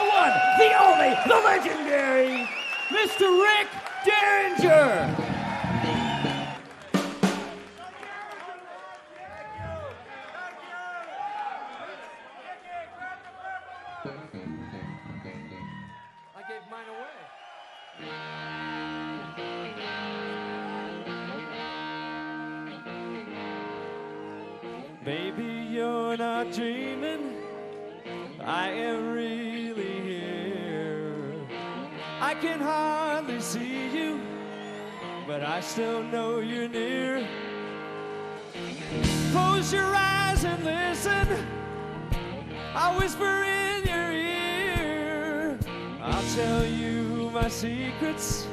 one, the only, the legendary, Mr. Rick Derringer. I gave mine away. Baby, you're not dreaming. I am really here. I can hardly see you, but I still know you're near. Close your eyes and listen. I whisper in your ear. I'll tell you my secrets,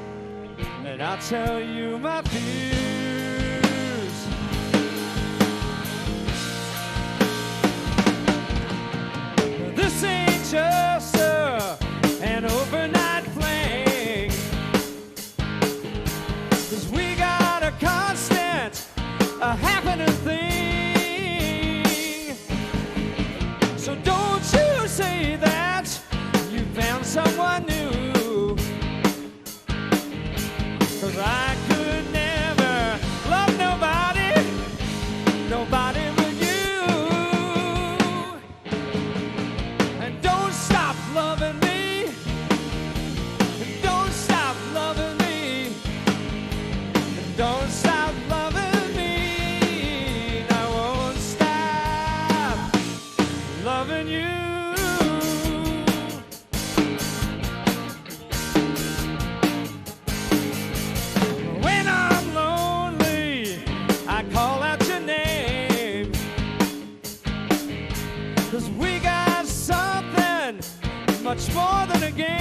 and I'll tell you my fears. This ain't just an overnight fling, 'cause we got a constant happening thing. So don't you say that you found someone new, 'cause I could never love nobody, nobody but you. And don't stop loving me, don't stop loving me, don't stop loving me. I won't stop loving you. When I'm lonely, I call out your name, 'cause we got something much more than a game.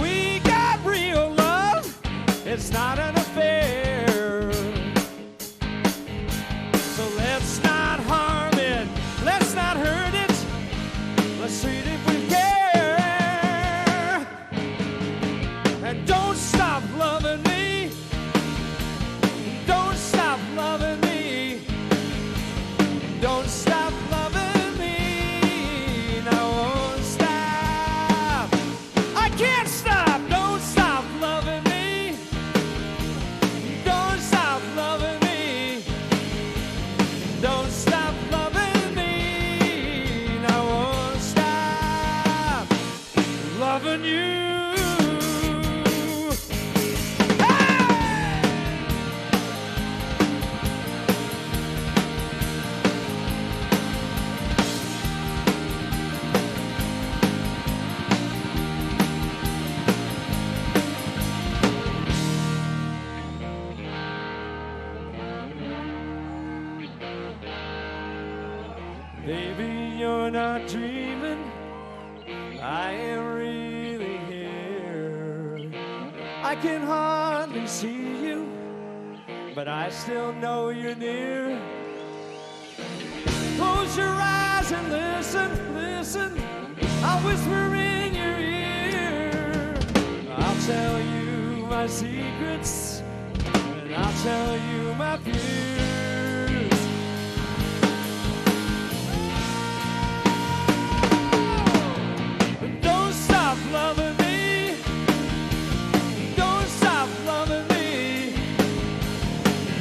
We got real love, it's not an affair. So let's not harm it, let's not hurt it, let's treat it with care. And don't stop loving me, don't stop loving me, don't stop loving me. And I won't stop, I can't stop, don't stop loving me, don't stop loving me, don't stop loving me. And I won't stop loving you. Baby, you're not dreaming. I am really here. I can hardly see you, but I still know you're near. Close your eyes and listen, listen. I'll whisper in your ear. I'll tell you my secrets, and I'll tell you my fears. Don't stop loving me, don't stop loving me,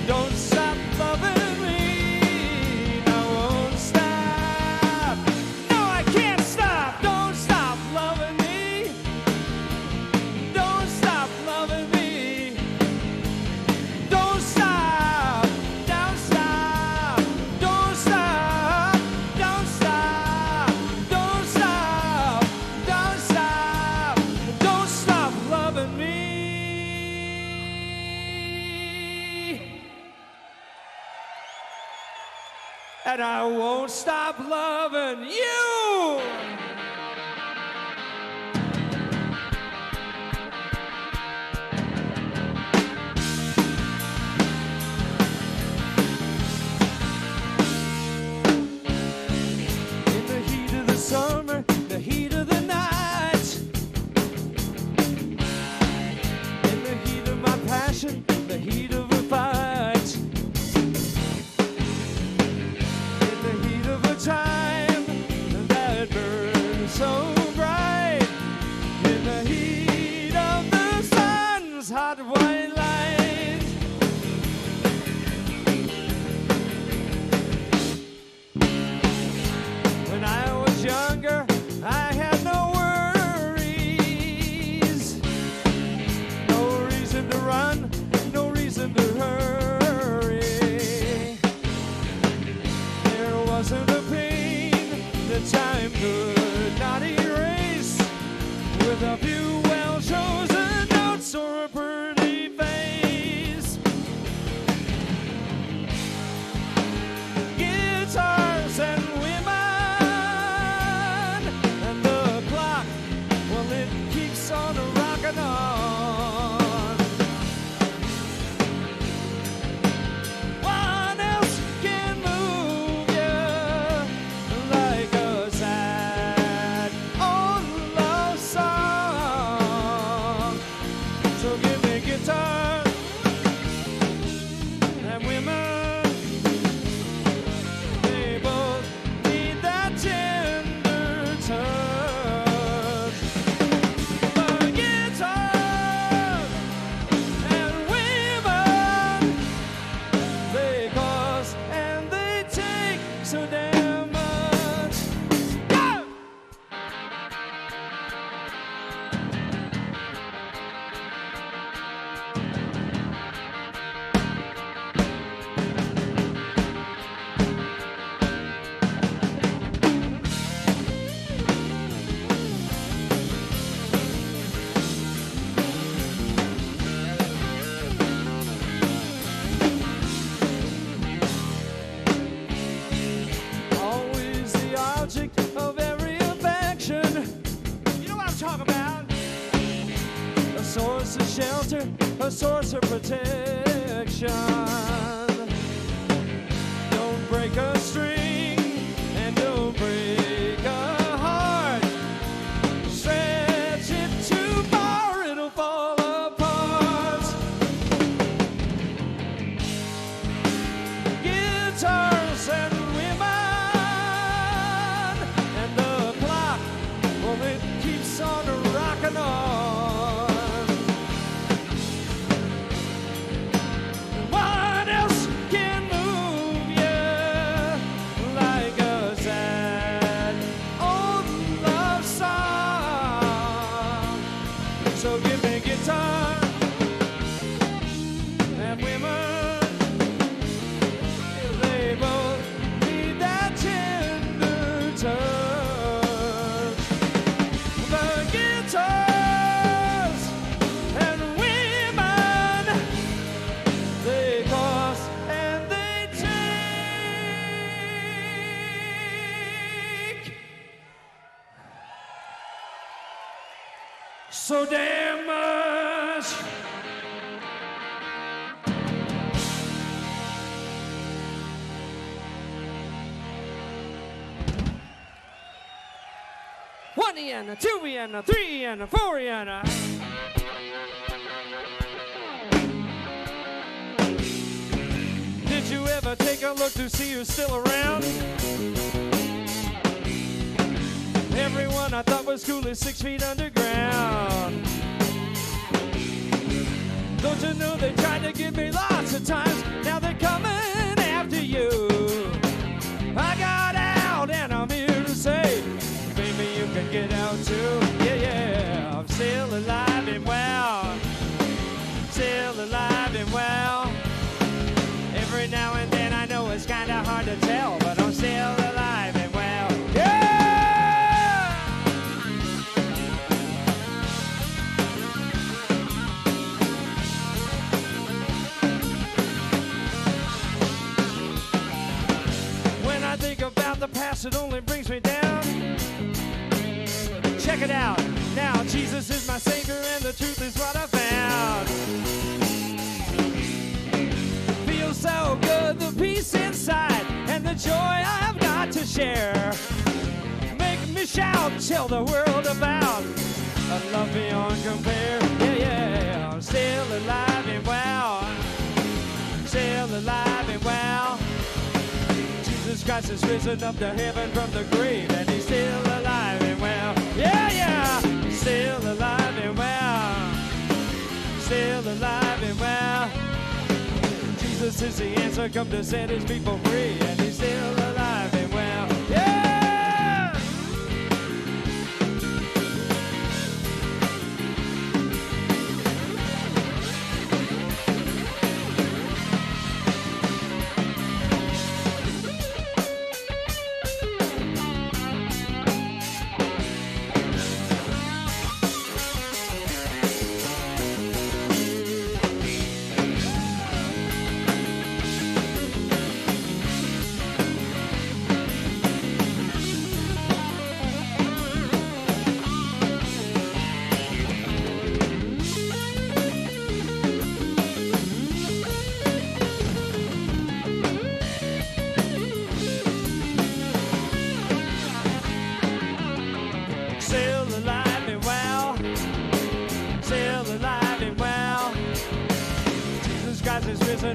don't stop loving me. I won't stop, no I can't stop, don't stop loving me, don't stop loving me, don't stop, don't stop, don't stop, don't stop, don't stop, don't stop, don't stop loving me. And I won't stop loving you. In the heat of the summer, the heat of the night, in the heat of my passion, the heat of a fight, in the heat of a time with a few well-chosen notes or a pretty face. Guitars and women, and the clock, well, it keeps on rocking on. What else can move you like a sad old love song? So give me guitar and women. They both need that tender touch. But guitar and women, they cost and they take so damn much. Go! Always the object of every affection. You know what I'm talking about? A source of shelter, a source of protection. Don't break a string and don't break a heart. Stretch it too far, it'll fall apart. Guitars and women, and the clock, well, it keeps on rocking on. What else can move you like a sad old love song? So give me guitar and women. They both need that tender touch. The guitars and women, they cost and they take so damn much. One Vienna, two Vienna, three Vienna, four Vienna. Did you ever take a look to see who's still around? Everyone I thought was cool is 6 feet underground. Don't you know they tried to give me lots of times? Now they're coming after you. I got out and I'm here to say, baby, you can get out too. Yeah, yeah, I'm still alive and well. Still alive and well. Every now and then I know it's kind of hard to tell, but I'm still alive and well. Yeah! When I think about the past, it only brings me down. Check it out. Now Jesus is my Savior and the truth is what I found. Feels so good, the peace inside and the joy I've got to share. Make me shout, tell the world about a love beyond compare. Yeah, yeah, I'm still alive and well. Still alive and well. Jesus Christ has risen up to heaven from the grave, and he's still alive and well. Yeah, yeah, still alive and well. Still alive and well. Jesus is the answer, come to set his people free, and he's still alive and well. Yeah!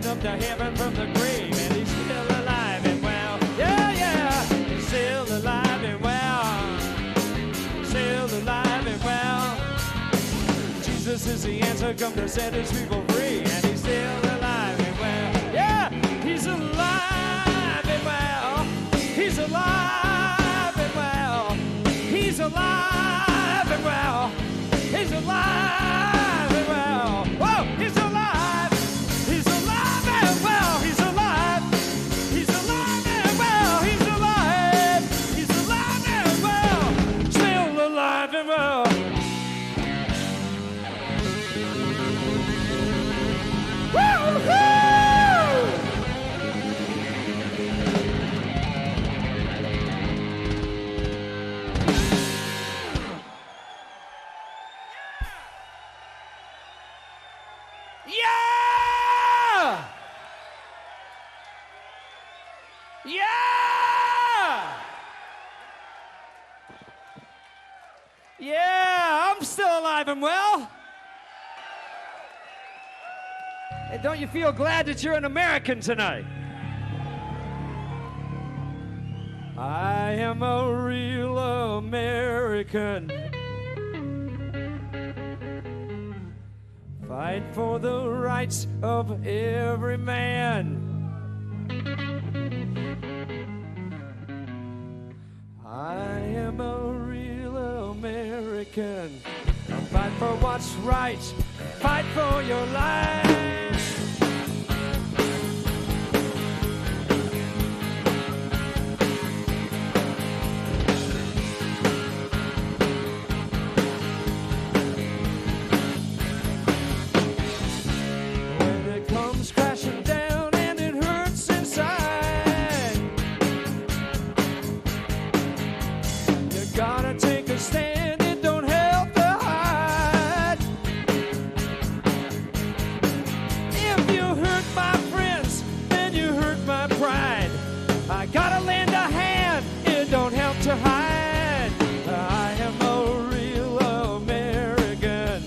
up to heaven from the grave, and he's still alive and well. Yeah, yeah, he's still alive and well. Still alive and well. Jesus is the answer, come to set his people free, and he's still alive and well. Yeah, he's alive and well. He's alive and well. He's alive and well. He's alive and well. Whoa, he's alive. He's alive and well. He's alive. He's alive and well. He's alive. He's alive and well. Still alive and well. Woo-hoo! Yeah! Yeah! Yeah, I'm still alive and well. And don't you feel glad that you're an American tonight? I am a real American. Fight for the rights of every man. I am a real American. Fight for what's right. Fight for your life. Crashing down and it hurts inside. You gotta take a stand, it don't help to hide. If you hurt my friends, then you hurt my pride. I gotta lend a hand, it don't help to hide. I am a real American.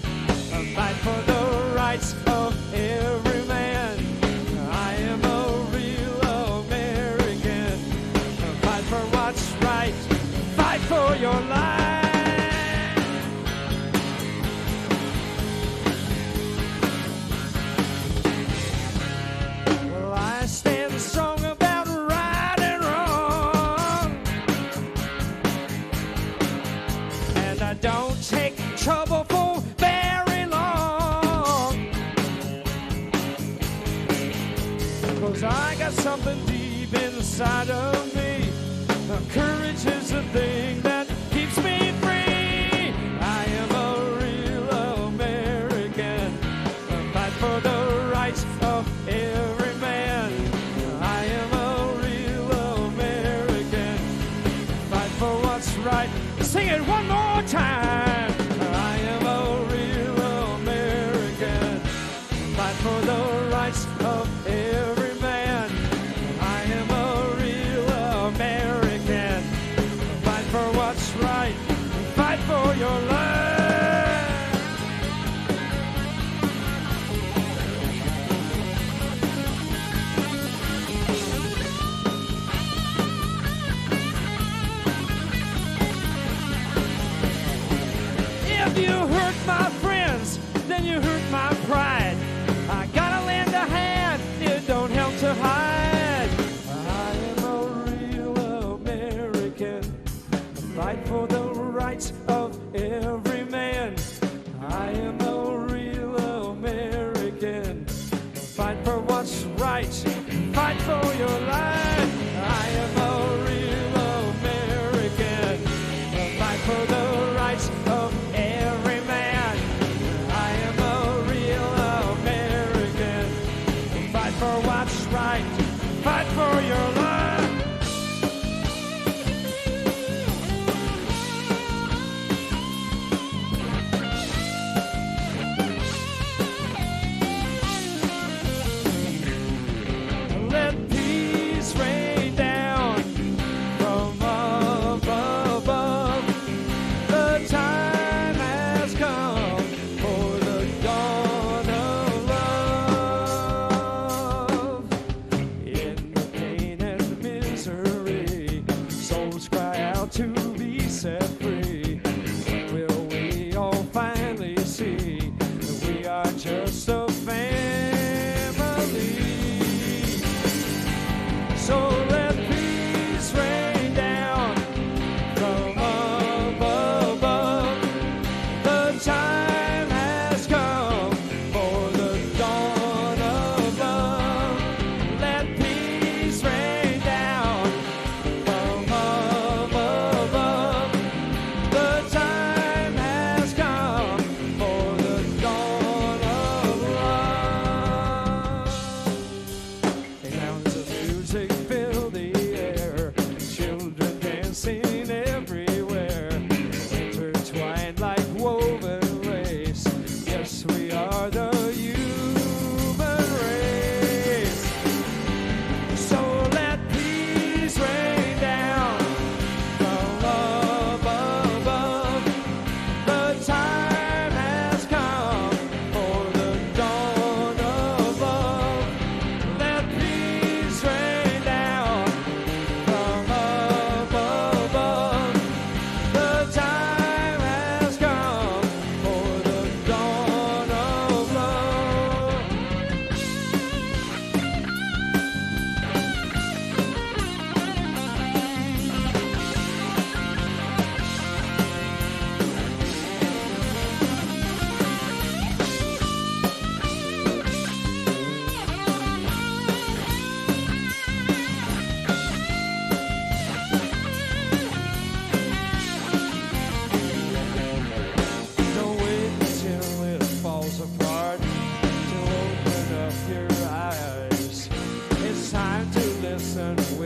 I fight for the rights of every man. For your life. Well, I stand strong about right and wrong, and I don't take trouble for very long, 'cause I got something deep inside of me. Courage is the thing that keeps me free. I am a real American. Fight for the rights of every man. I am a real American. Fight for what's right. Sing it one more time. I am a real American. Fight for the rights of every man. I am a real American. Fight for what's right. Fight for your life. If you hurt my friends, then you hurt my pride. I gotta lend a hand, it don't help to hide. I am a real American. Fight for the rights of every man. I am a real American. Fight for what's right. Fight for your life. I am a real American. Fight for the rights of every man. I am a real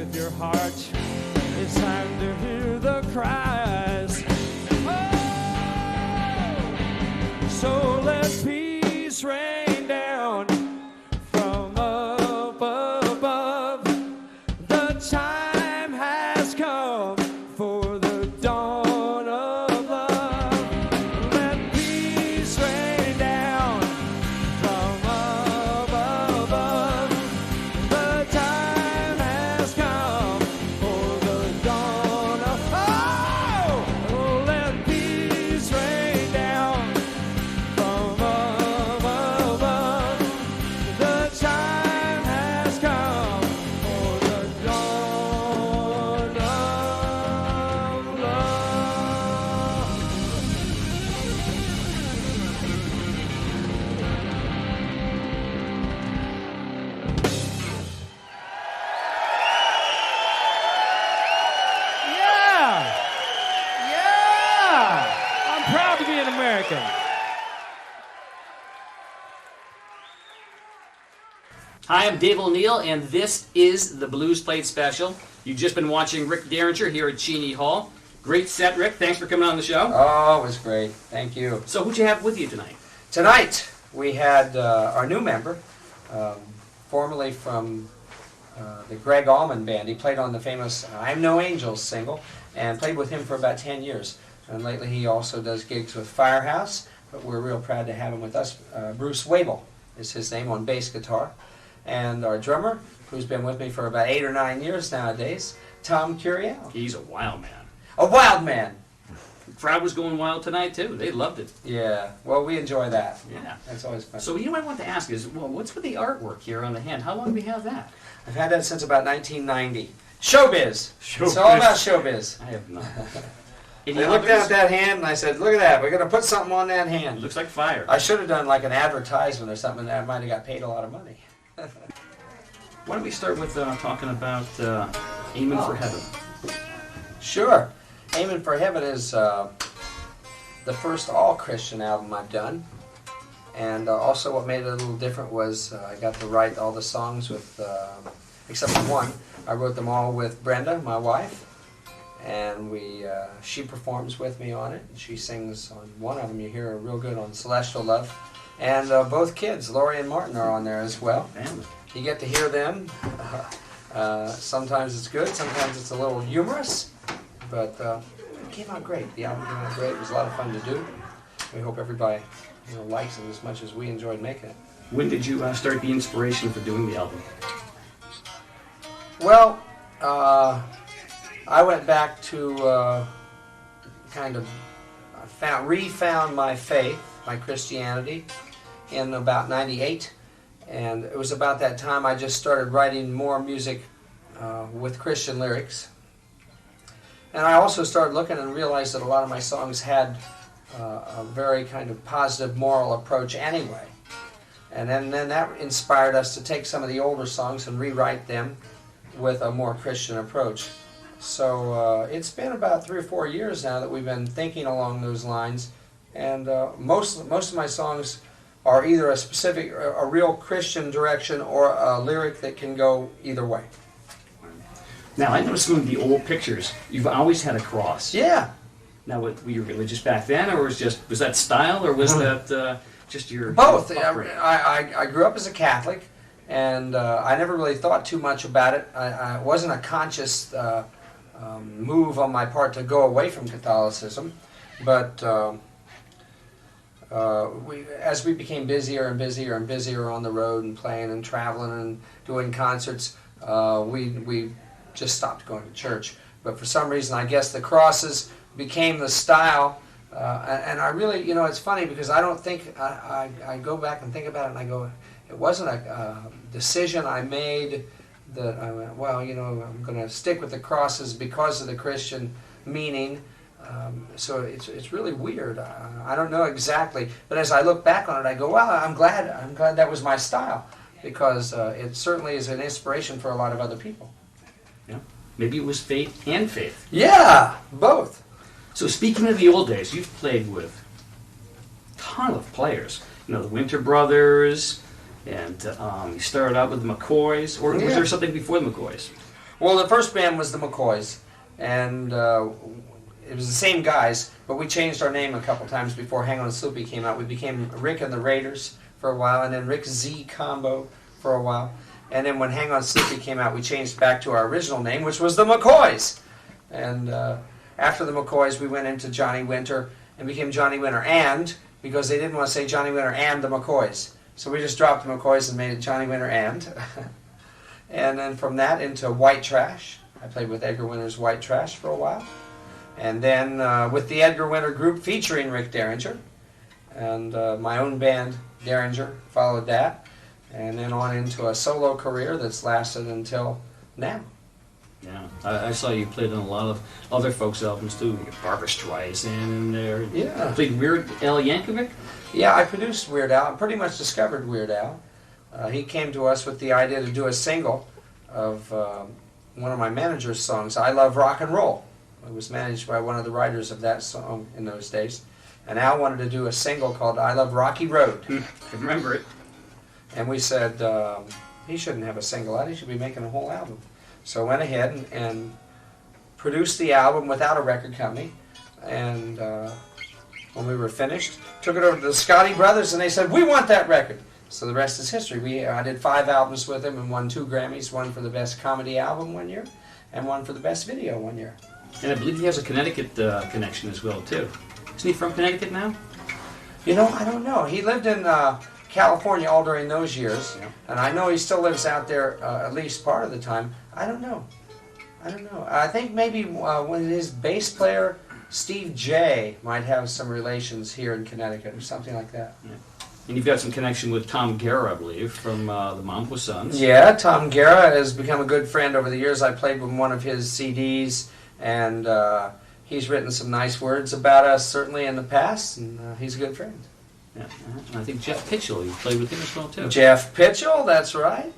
with your heart. It's time to hear the cries. Oh! So let peace rain down from up above. The time has come for the dawn of love. Let peace rain down from up above. The time has come for the dawn of oh, let peace rain down from up above. The time has come for the dawn of love. Yeah! Yeah! I'm proud to be an American. Hi, I'm Dave O'Neill, and this is the Blues Plate Special. You've just been watching Rick Derringer here at Cheney Hall. Great set, Rick. Thanks for coming on the show. Oh, it was great. Thank you. So who'd you have with you tonight? Tonight, we had our new member, formerly from the Greg Allman Band. He played on the famous I'm No Angel single and played with him for about 10 years. And lately he also does gigs with Firehouse, but we're real proud to have him with us. Bruce Wabel is his name on bass guitar. And our drummer, who's been with me for about 8 or 9 years nowadays, Tom Curiel. He's a wild man. A wild man. The crowd was going wild tonight, too. They loved it. Yeah, well, we enjoy that. Yeah. That's always fun. So you know what I want to ask is, well, what's with the artwork here on the hand? How long do we have that? I've had that since about 1990. Showbiz. Showbiz. It's all about showbiz. I have not. Any They looked down at others? that hand and I said, look at that, we're going to put something on that It hand. looks like fire. I should have done like an advertisement or something that I might have got paid a lot of money. Why don't we start with talking about Aiming for Heaven? Sure. Aiming for Heaven is the first all-Christian album I've done. And also what made it a little different was I got to write all the songs with, except for one, I wrote them all with Brenda, my wife. And she performs with me on it. She sings on one of them. You hear her real good on Celestial Love. And both kids, Lori and Martin, are on there as well. Family. You get to hear them. Sometimes it's good, sometimes it's a little humorous, but it came out great. The album came out great. It was a lot of fun to do. We hope everybody likes it as much as we enjoyed making it. When did you start the inspiration for doing the album? Well, I went back to refound my faith, my Christianity, in about '98. And it was about that time I just started writing more music with Christian lyrics. And I also started looking and realized that a lot of my songs had a very kind of positive moral approach anyway. And then that inspired us to take some of the older songs and rewrite them with a more Christian approach. So it's been about 3 or 4 years now that we've been thinking along those lines. And most of my songs are either a real Christian direction or a lyric that can go either way. Now, I noticed from the old pictures, you've always had a cross. Yeah. Now, were you religious back then, or was that style, or was that just your... Both. upbringing? I grew up as a Catholic, and I never really thought too much about it. It wasn't a conscious move on my part to go away from Catholicism, but... as we became busier and busier and busier on the road and playing and traveling and doing concerts, we just stopped going to church. But for some reason, I guess the crosses became the style. And I really, it's funny because I don't think, I go back and think about it and I go, it wasn't a decision I made that I went, well, I'm going to stick with the crosses because of the Christian meaning. So it's really weird. I don't know exactly, but as I look back on it, I go, "Wow, I'm glad that was my style," because it certainly is an inspiration for a lot of other people. Yeah. Maybe it was faith and faith. Yeah, both. So speaking of the old days, you've played with a ton of players. The Winter Brothers, and you started out with the McCoys, or was there something before the McCoys? Well, the first band was the McCoys, and it was the same guys, but we changed our name a couple times before Hang On Sloopy came out. We became Rick and the Raiders for a while, and then Rick Z Combo for a while. And then when Hang On Sloopy came out, we changed back to our original name, which was the McCoys. And after the McCoys, we went into Johnny Winter and became Johnny Winter and, because they didn't want to say Johnny Winter and the McCoys. So we just dropped the McCoys and made it Johnny Winter and. And then from that into White Trash. I played with Edgar Winter's White Trash for a while. And then with the Edgar Winter group featuring Rick Derringer. And my own band, Derringer, followed that. And then on into a solo career that's lasted until now. Yeah, I saw you played on a lot of other folks' albums too. You got Barbra Streisand in there. Yeah. You played Weird Al Yankovic? Yeah, I produced Weird Al. I pretty much discovered Weird Al. He came to us with the idea to do a single of one of my manager's songs, I Love Rock and Roll. It was managed by one of the writers of that song in those days. And Al wanted to do a single called I Love Rocky Road. I remember it. And we said, he shouldn't have a single out, he should be making a whole album. So I went ahead and produced the album without a record company. And when we were finished, took it over to the Scotti Brothers and they said, we want that record. So the rest is history. I did 5 albums with him and won 2 Grammys, one for the best comedy album one year and one for the best video one year. And I believe he has a Connecticut connection as well too. Isn't he from Connecticut now? You know, I don't know. He lived in California all during those years, Yeah. and I know he still lives out there at least part of the time. I don't know. I think maybe when his bass player, Steve J, might have some relations here in Connecticut or something like that. Yeah. And you've got some connection with Tom Guerra, I believe, from the Mom Sons. Yeah, Tom Guerra has become a good friend over the years. I played with one of his CDs, and he's written some nice words about us, certainly in the past, and he's a good friend. Yeah. And I think Jeff Pitchell, you played with him as well too. Jeff Pitchell, that's right.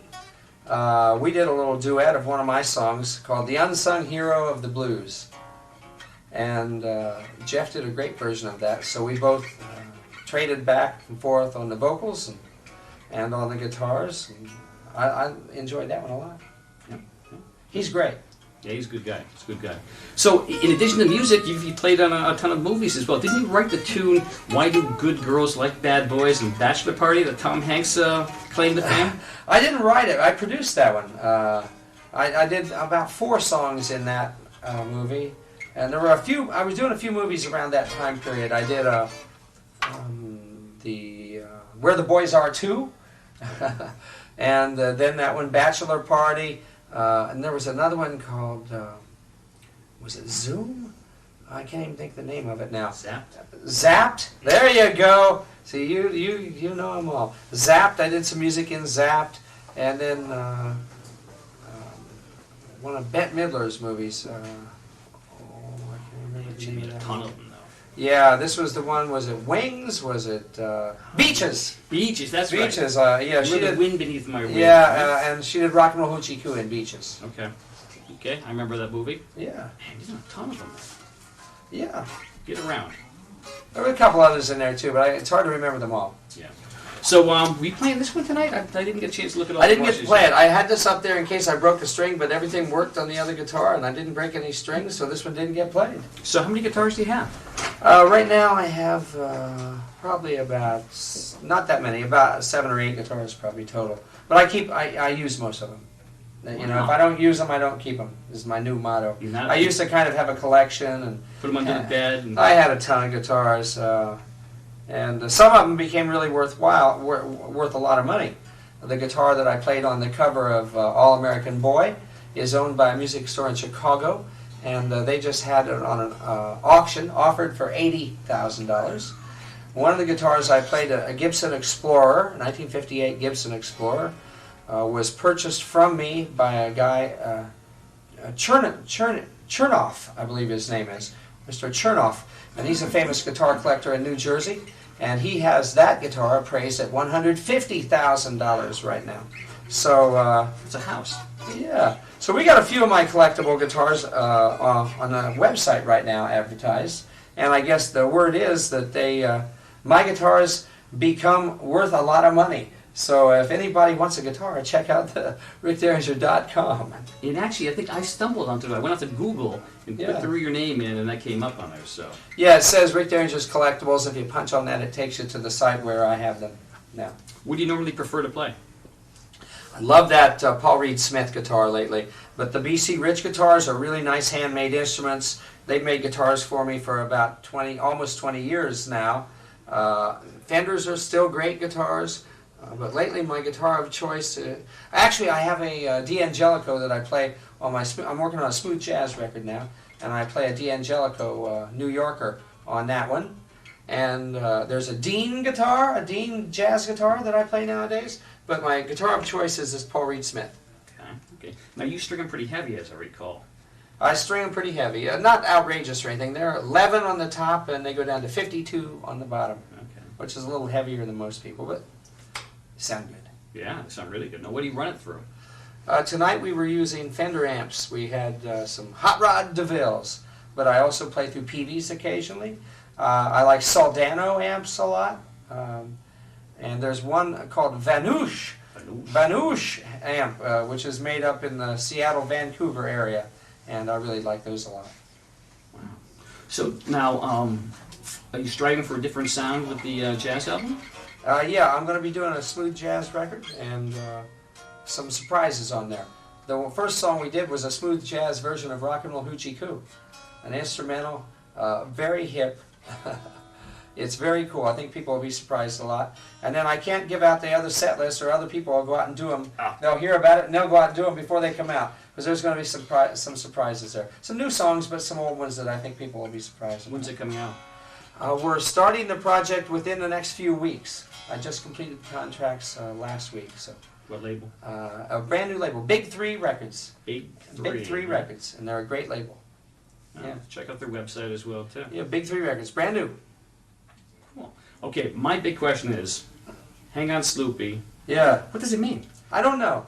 We did a little duet of one of my songs called The Unsung Hero of the Blues. And Jeff did a great version of that, so we both traded back and forth on the vocals and on the guitars. And I enjoyed that one a lot. Yeah. He's great. Yeah, he's a good guy. He's a good guy. So, in addition to music, you played on a ton of movies as well. Didn't you write the tune "Why Do Good Girls Like Bad Boys" and "Bachelor Party" that Tom Hanks claimed to fame? I didn't write it. I produced that one. I did about 4 songs in that movie, and there were a few. I was doing a few movies around that time period. I did Where the Boys Are Too, and then that one, Bachelor Party. And there was another one called, was it Zoom? I can't even think the name of it now. Zapped. Zapped. There you go. See, you know them all. Zapped. I did some music in Zapped, and then one of Bette Midler's movies. I can't remember the name of that A ton one. of them, though. Yeah, this was the one. Was it Wings? Was it Beaches? Beaches. That's Beaches. right. Yeah, she With the did. wind beneath my wings. Yeah, and she did Rock and Roll Hoochie Coo in Beaches. Okay. Okay, I remember that movie. Yeah, Man, there's a ton of them. yeah. Get around. There were a couple others in there too, but it's hard to remember them all. Yeah. So, we playing this one tonight? I didn't get a chance to look at all I the didn't get to voices play yet. it. I had this up there in case I broke a string, but everything worked on the other guitar, and I didn't break any strings, so this one didn't get played. So, how many guitars do you have? Right now I have probably about, not that many, about 7 or 8 guitars probably total. But I use most of them. You know, if I don't use them, I don't keep them, is my new motto. You're not- I used to kind of have a collection, and Put them under the bed. And I had a ton of guitars, and some of them became really worth a lot of money. The guitar that I played on the cover of All American Boy is owned by a music store in Chicago, and they just had it on an auction, offered for $80,000. One of the guitars I played, a Gibson Explorer, 1958 Gibson Explorer, was purchased from me by a guy, Chernoff, I believe his name is, Mr. Chernoff, and he's a famous guitar collector in New Jersey, and he has that guitar appraised at $150,000 right now. So, it's a house. yeah. So we got a few of my collectible guitars on the website right now advertised, and I guess the word is that my guitars become worth a lot of money. So if anybody wants a guitar, check out the rickderringer.com. And actually, I think I stumbled onto it. I went out to Google and put threw your name in, and that came up on there. So yeah, it says Rick Derringer's Collectibles. If you punch on that, it takes you to the site where I have them now. What do you normally prefer to play? I love that Paul Reed Smith guitar lately. But the BC Rich guitars are really nice handmade instruments. They've made guitars for me for about almost 20 years now. Fenders are still great guitars. But lately, my guitar of choice, actually I have a D'Angelico that I play on my, I'm working on a smooth jazz record now, and I play a D'Angelico New Yorker on that one. And there's a Dean guitar, a Dean jazz guitar that I play nowadays, but my guitar of choice is this Paul Reed Smith. Okay. Now you string them pretty heavy, as I recall. I string them pretty heavy, not outrageous or anything. They're 11 on the top and they go down to 52 on the bottom, which is a little heavier than most people, but sound good. Yeah, they sound really good. Now, what do you run it through? Tonight we were using Fender amps. We had some Hot Rod DeVilles, but I also play through PVs occasionally. I like Soldano amps a lot. And there's one called Vanouche amp, which is made up in the Seattle, Vancouver area. And I really like those a lot. Wow. So now, are you striving for a different sound with the jazz album? Yeah, I'm going to be doing a smooth jazz record and some surprises on there. The first song we did was a smooth jazz version of Rock and Roll Hoochie Coo, an instrumental, very hip. It's very cool. I think people will be surprised a lot. And then I can't give out the other set list, or other people will go out and do them. They'll hear about it and they'll go out and do them before they come out, because there's going to be some surprises there. Some new songs, but some old ones that I think people will be surprised about. When's it coming out? We're starting the project within the next few weeks. I just completed the contracts last week. So. What label? A brand new label, Big 3 Records. Big 3 Records, and they're a great label. Yeah. Check out their website as well, too. Yeah, Big 3 Records, brand new. Cool. Okay, my big question is, Hang On Sloopy. Yeah. What does it mean? I don't know.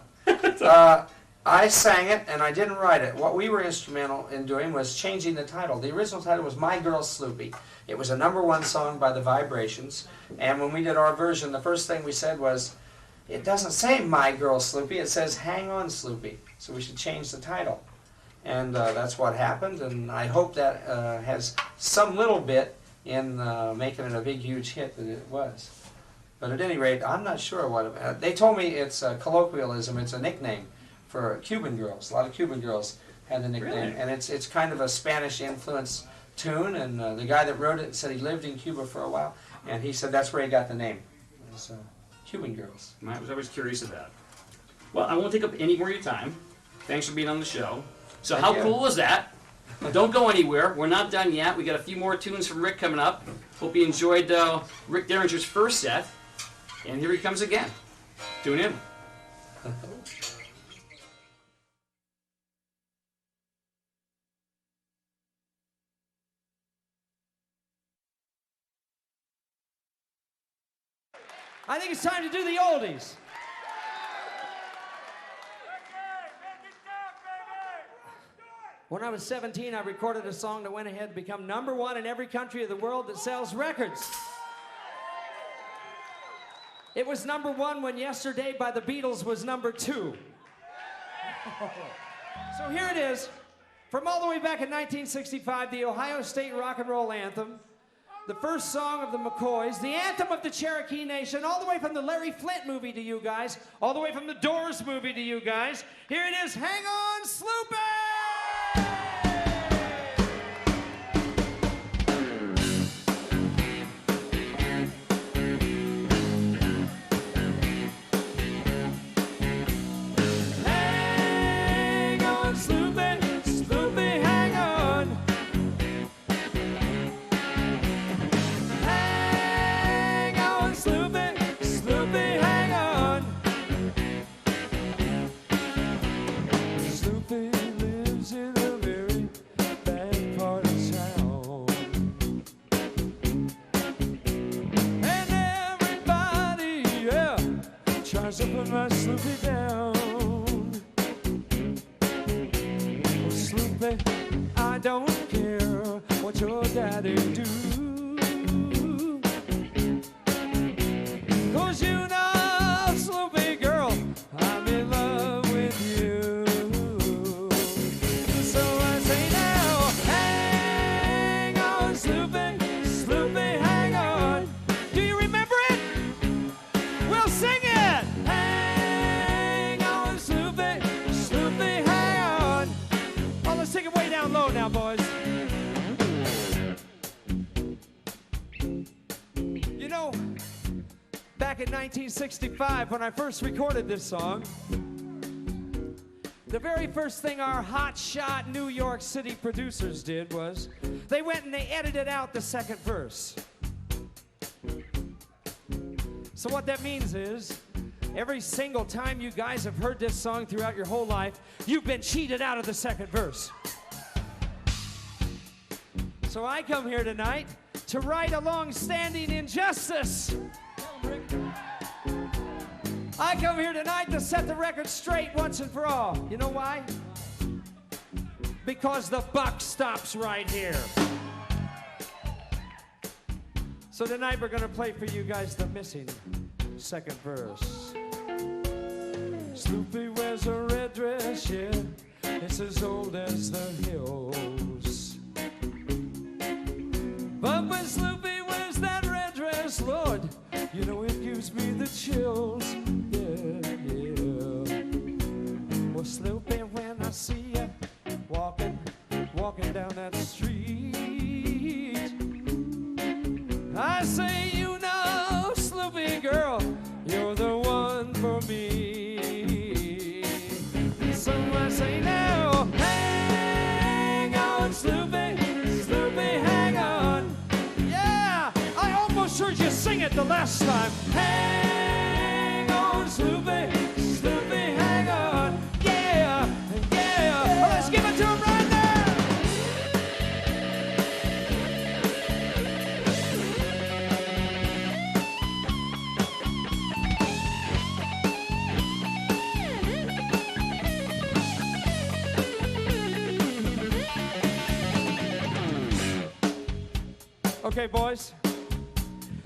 I sang it, and I didn't write it. What we were instrumental in doing was changing the title. The original title was My Girl Sloopy. It was a #1 song by the Vibrations, and when we did our version, the first thing we said was, it doesn't say My Girl Sloopy, it says Hang On Sloopy, so we should change the title. And that's what happened, and I hope that has some little bit in making it a big, huge hit that it was. But at any rate, I'm not sure what they told me it's a colloquialism, it's a nickname for Cuban girls. A lot of Cuban girls had the nickname. Really? And it's kind of a Spanish influence tune, and the guy that wrote it said he lived in Cuba for a while, and he said that's where he got the name. It's Cuban girls. I was always curious of that. Well, I won't take up any more of your time. Thanks for being on the show. So Thank how you. cool was that? Don't go anywhere. We're not done yet. We got a few more tunes from Rick coming up. Hope you enjoyed Rick Derringer's first set. And here he comes again. Tune in. I think it's time to do the oldies. When I was 17, I recorded a song that went ahead to become #1 in every country of the world that sells records. It was #1 when Yesterday by the Beatles was #2. So here it is, from all the way back in 1965, the Ohio State Rock and Roll Anthem, the first song of the McCoys, the anthem of the Cherokee Nation, all the way from the Larry Flint movie to you guys, all the way from the Doors movie to you guys. Here it is, Hang On Sloopy! To put my Sloopy down. Oh, Sloopy, I don't care what your daddy do, 'cause you know Let's take it way down low now, boys. You know, back in 1965, when I first recorded this song, the very first thing our hotshot New York City producers did was they went and they edited out the second verse. So what that means is, every single time you guys have heard this song throughout your whole life, you've been cheated out of the second verse. So I come here tonight to right a long-standing injustice. I come here tonight to set the record straight once and for all. You know why? Because the buck stops right here. So tonight we're going to play for you guys the missing second verse. Sloopy wears a red dress, yeah, it's as old as the hills. But when Sloopy wears that red dress, Lord, you know it gives me the chills, yeah, yeah. Well, Sloopy, when I see you walking down that street, I say, you know, Sloopy girl, you're the one for me. So I say now, hang on, Sloopy, Sloopy, hang on. Yeah, I almost heard you sing it the last time. Hang on, Sloopy, Sloopy, hang on. Yeah, yeah, well, let's give it to him right now. Okay, boys,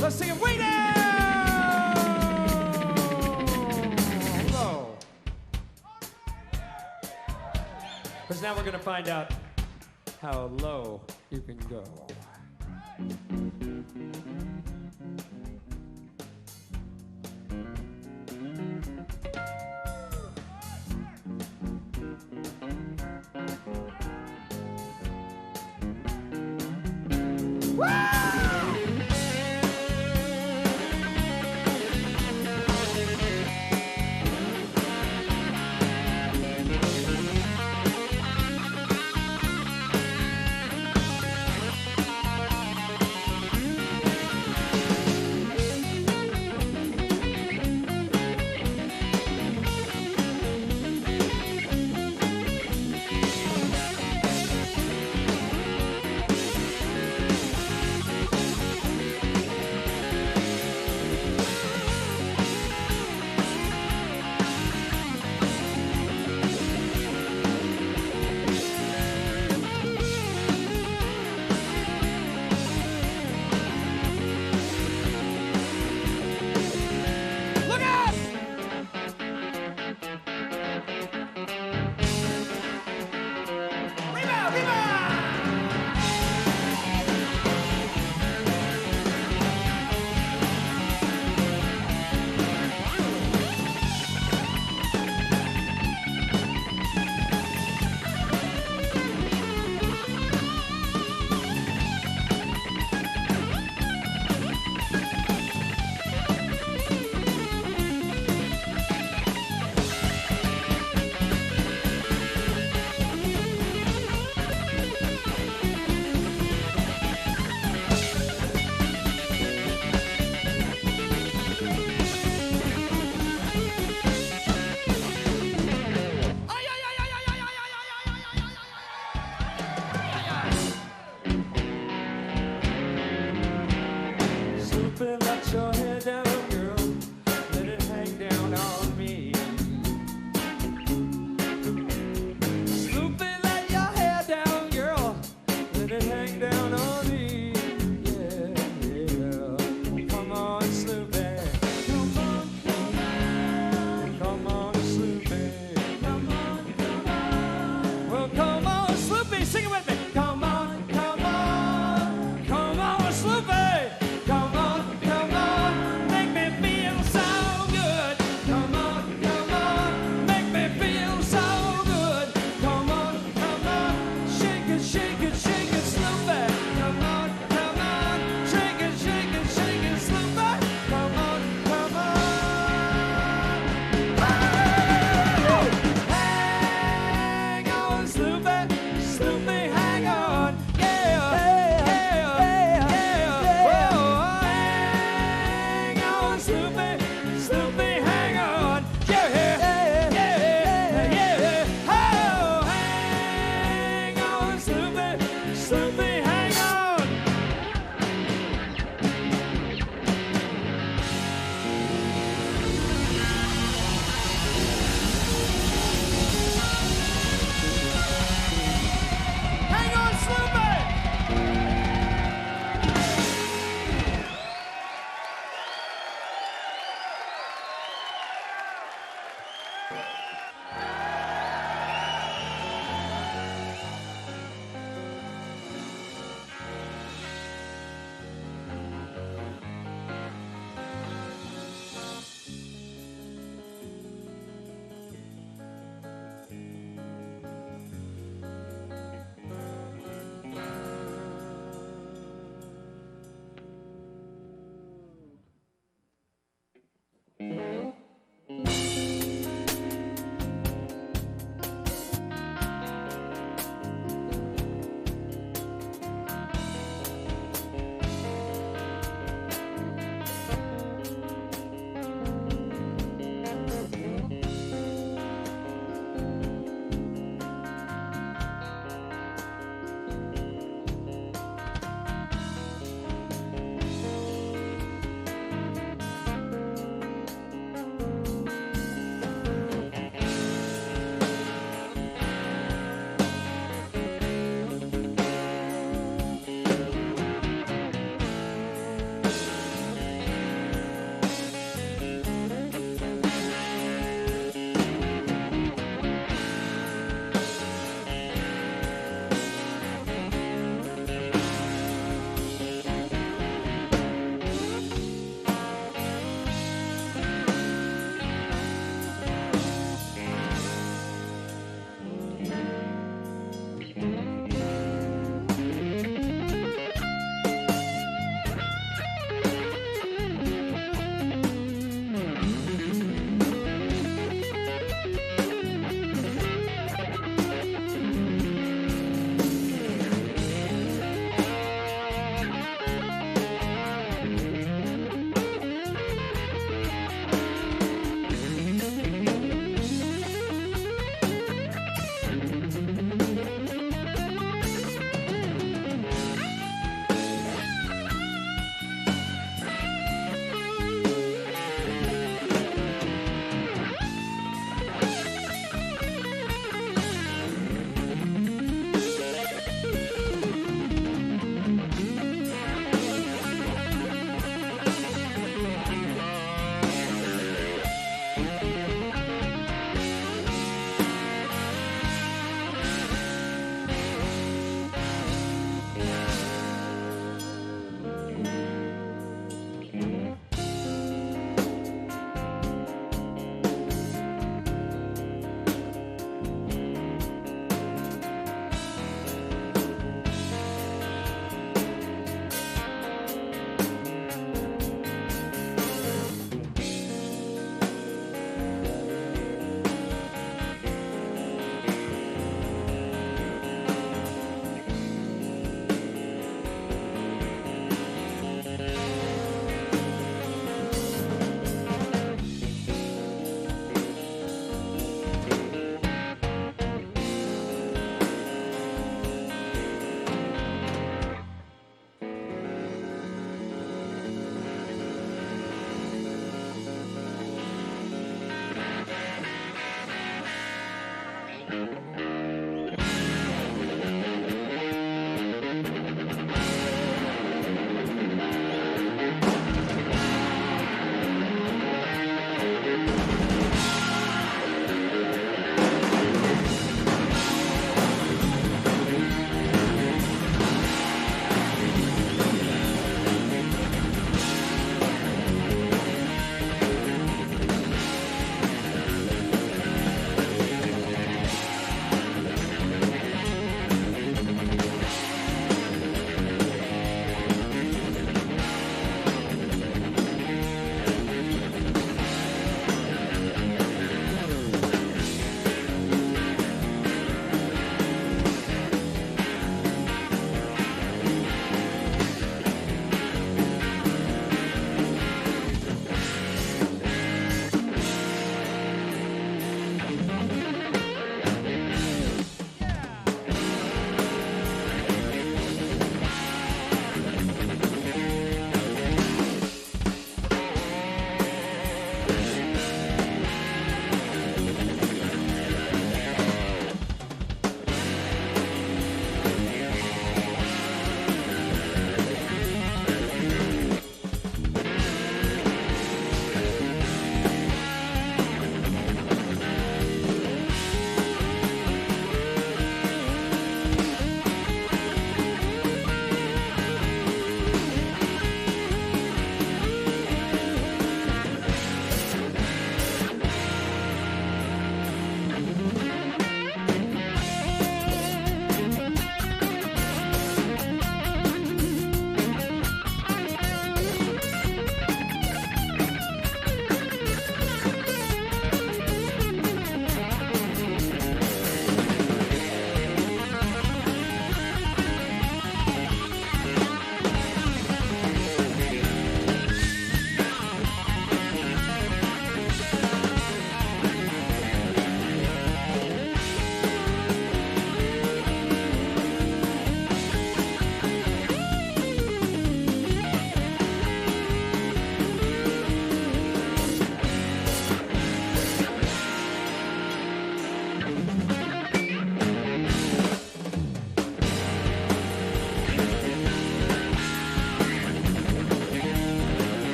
let's sing it way down low. Because now we're going to find out how low you can go.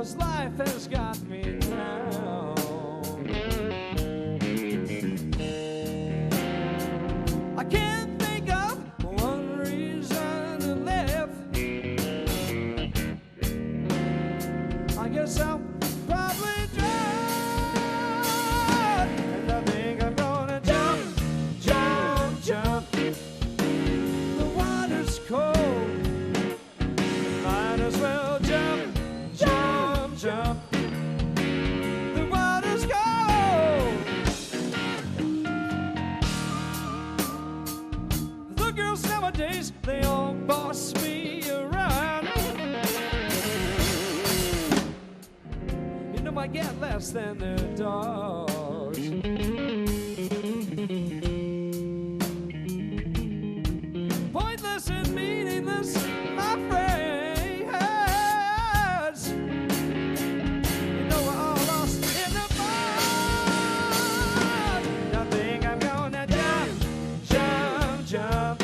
'cause life has got me down. I can't think of one reason to live. I guess I'll probably drown, and I think I'm gonna jump, jump, jump. The water's cold, might as well jump, jump, jump. The water's cold. The girls nowadays, they all boss me around. You know I get less than their dogs. Pointless and meaningless, my friends. You know we're all lost in the fun. I think I'm gonna jump, jump, jump.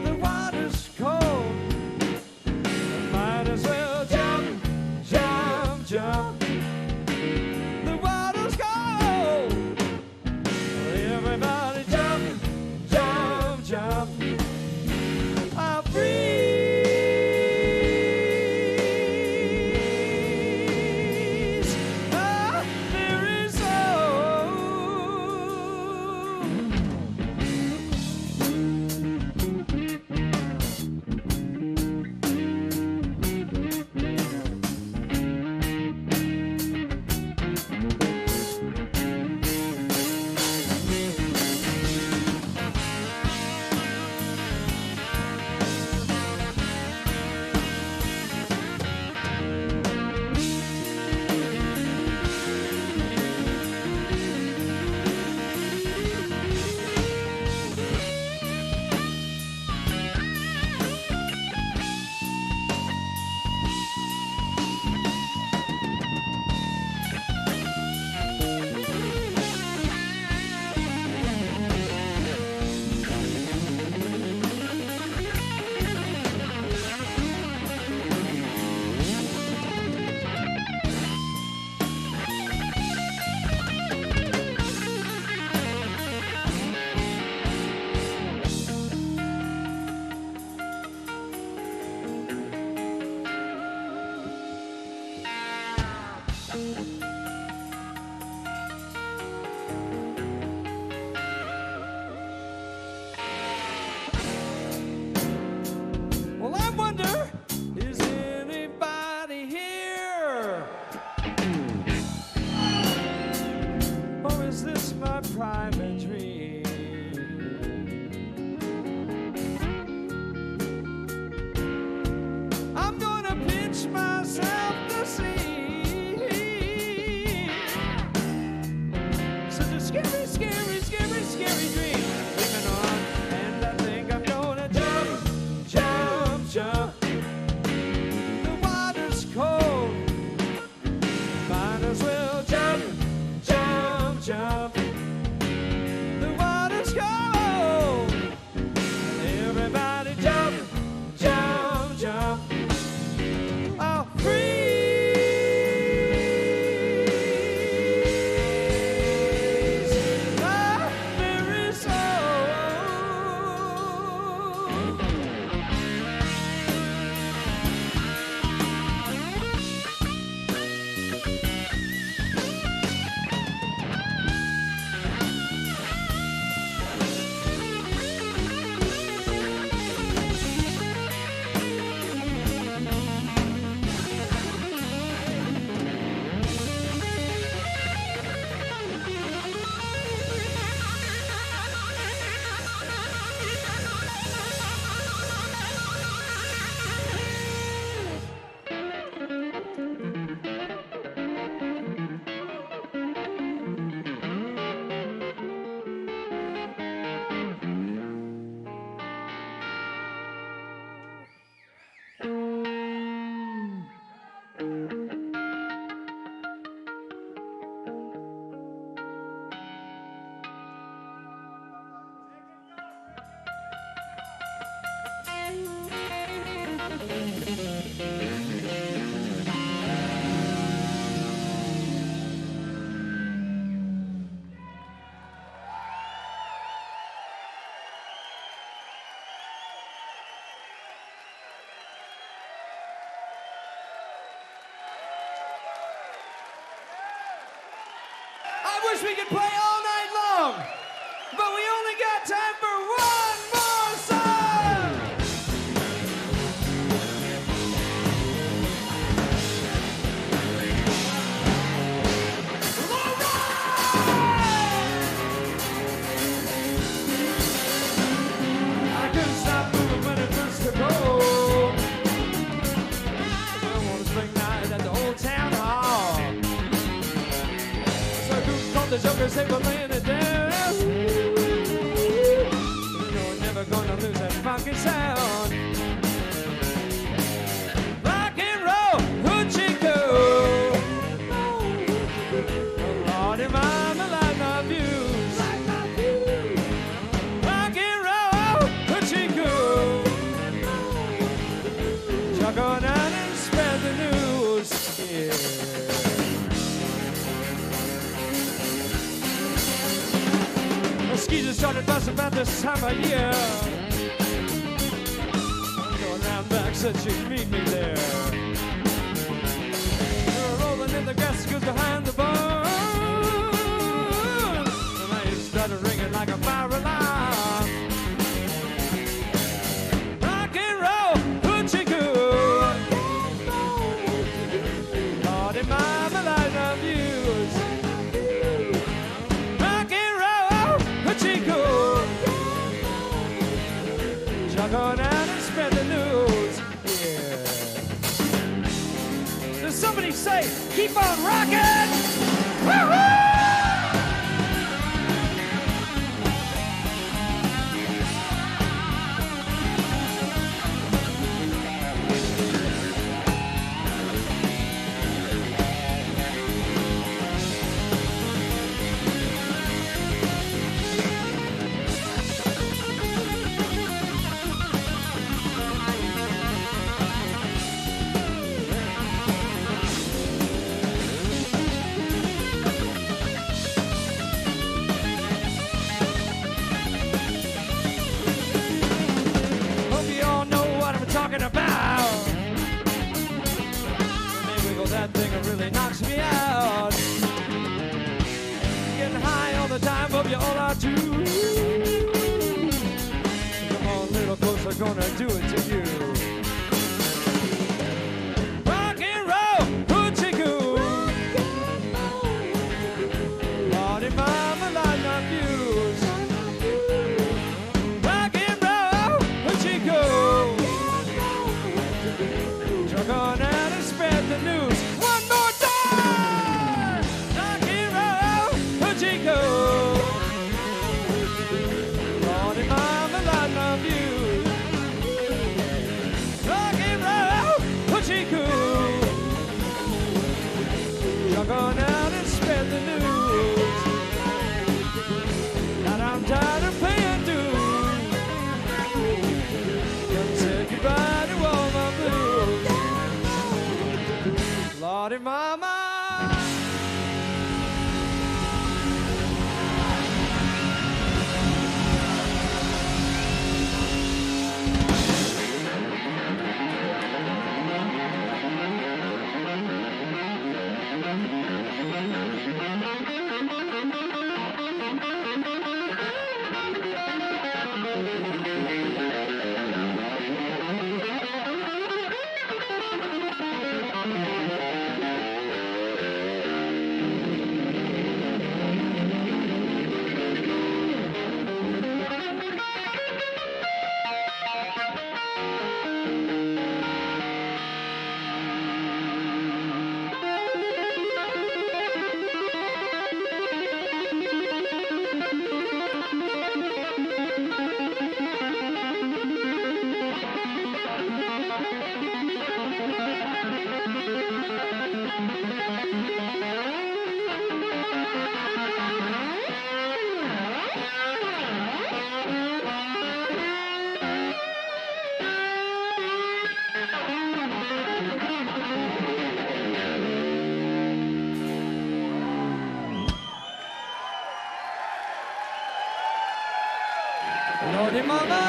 The water's cold, might as well jump, jump, jump. The water's cold. Everybody jump, jump, jump. I'll freeze. Ah, there is well, I wonder, is anybody here? Or is this my private dream? I'm gonna pinch myself to see. Such a scary, scary, scary, scary dream. Living on, and I think I'm gonna jump, jump, jump. The water's cold, might as well jump, jump, jump. The water's cold. Everybody jump, jump, jump. I'll freeze. Ah, there is wish we could play all night long, but we only got time for one more song. All right! I couldn't stop moving when it first took hold. Well, on a spring night at the old town hall, the jokers, they were laying it down. You know we're never gonna lose that funky sound. Rock and roll, hoochie coo. Lordy, mama, like my views. Rock and roll, hoochie coo. Chuck on out and spread the news. Yeah. Mosquitoes started buzzing about this time of year. Going round back said she'd meet me there. We were rolling in the grass goes behind the barn. The light started ringing like a fire alarm. Rock and roll, hoochie coo. Lordy, mama, light my views. Jump on out and spread the news, yeah. Does somebody say, keep on rocking? Woo-hoo! About maybe go that thing really knocks me out. Getting high all the time, hope you all are too. Come on, little closer, gonna do it to you. Rock and roll, hoochie coo. Lordy, mama, light my views. Rock and roll, hoochie coo. Go on out and spread the news. One more time! Rock and roll, hoochie coo. Lordy, mama, light my views. Rock and roll, hoochie coo. Jog on out and spread the news. Now I'm tired of paying dues. Come say goodbye to all my blues. Lordy, mama. Lordy, mama.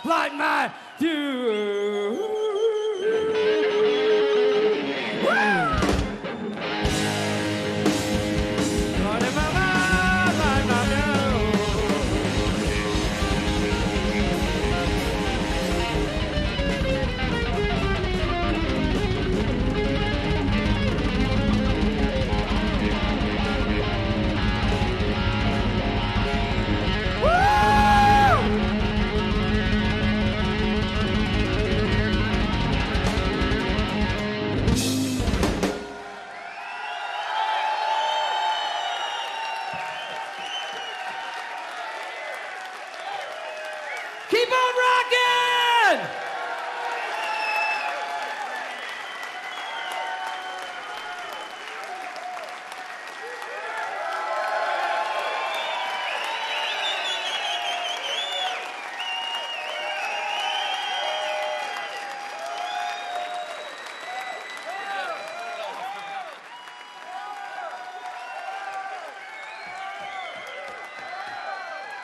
light my fuse. Keep on rocking!